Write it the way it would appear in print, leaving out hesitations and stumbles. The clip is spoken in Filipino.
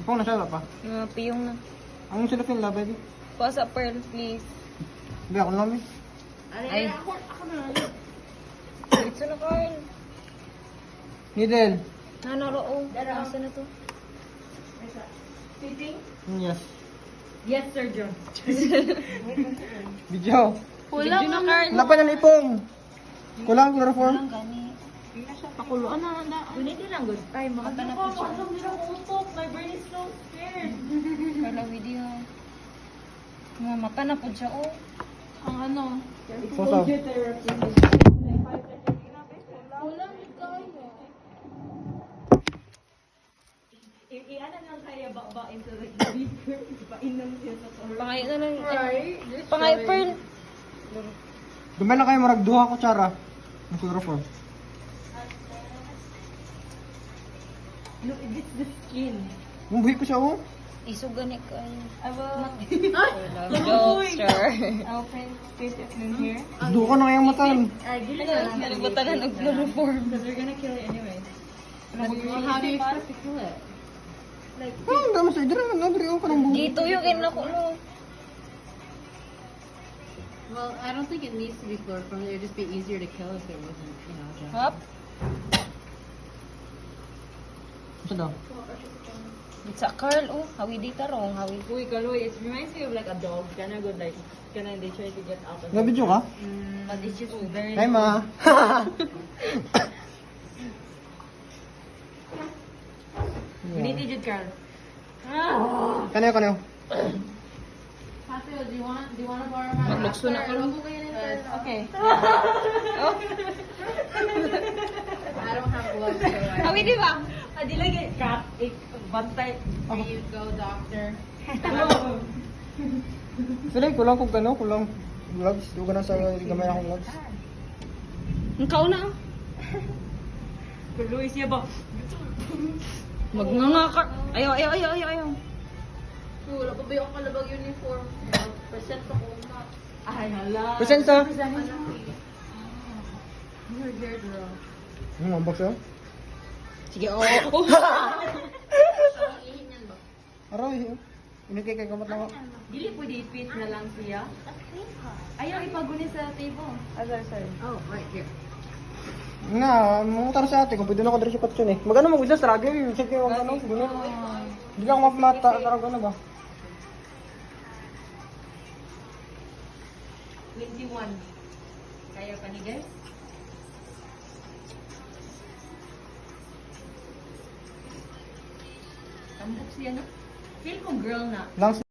Pong nasa pa. Mga piyong na. Ang silupin la, baby. Pasa pearl, please. Hindi ako namin. Ay. Ako na. Ito na, Carl. Needle. Nanaro, asa na to? Yes. Yes, Sir John. Video. Kulang na, Carl. Wala pa na ipong. Kulang chloroform. Kulang gani. Pakuluan na. Uniti lang, good. Ay, Mata na po siya. My brain is so scared. Kala video. Mga mata na po siya, oh. Ang ano? Sosaw. Kulang ikaw. I-ano lang kaya ba into the beaker? Painom siya sa toro. Pangay na lang. Right? Pangay pearl. Dumay na kayo marag duha kutsara. Ng chloroform. No, it's the skin. Mumbuhi ko siya, oh. Isugan ni kayo. I will... Jokester. I'll paint it in here. Duha ka na kayang matan. Give it a... Nalibutan na nag-chloroform. Because we're gonna kill it anyway. How do you expect to kill it? Like, Oh, ang dami sa idra. Nabri ako ka ng buho. Dito yung kinako, no. Well, I don't think it needs to be chloroform. It would just be easier to kill if it wasn't, you know, just... Hop. Isa daw. It's a Carl, oh. Hawi di tarong. Hawi. uy, Kaloy, it reminds me of like a dog. Kinda good, like, kinda they try to get out of it. Nabidyo ka? But it's just very... Hi, ma. Uniti jud, Carl. Kanayo, kanayo. Paseo, do you want to borrow my... Maglukso na ko. Okay. I don't have gloves, so I... Hawi di ba? Adi lagi, cat, bantay. Here you go, doctor. Sila, kulang kong kano, kulang gloves. Doon ka na sa gamay akong gloves. Ang kauna, oh. Kaloy siya ba? Magnganga ka. Ayaw, ayaw, ayaw, ayaw, ayaw. Wala pa ba yung kalabag uniform? Percent ako na. Ay, hala. Presensya. You're weird, bro. Ang box yun? Sige, oh. Ang ihin yan ba? Aray, inikay kay kamat lang ako. Dili pwede i-fit na lang siya. Ayaw ipaguni sa table. Sorry. Oh, right here. Nga, mangutar sa ate, kung pwede na ako dito sa patsyon eh. Magano mag-usap, struggle. Sige, wag ano, gano'n. Hindi lang ako mapamata, tarang gano'n ba? 21. Kaya pa ni guys? Tambok siya, no? Feel kong girl na. Lang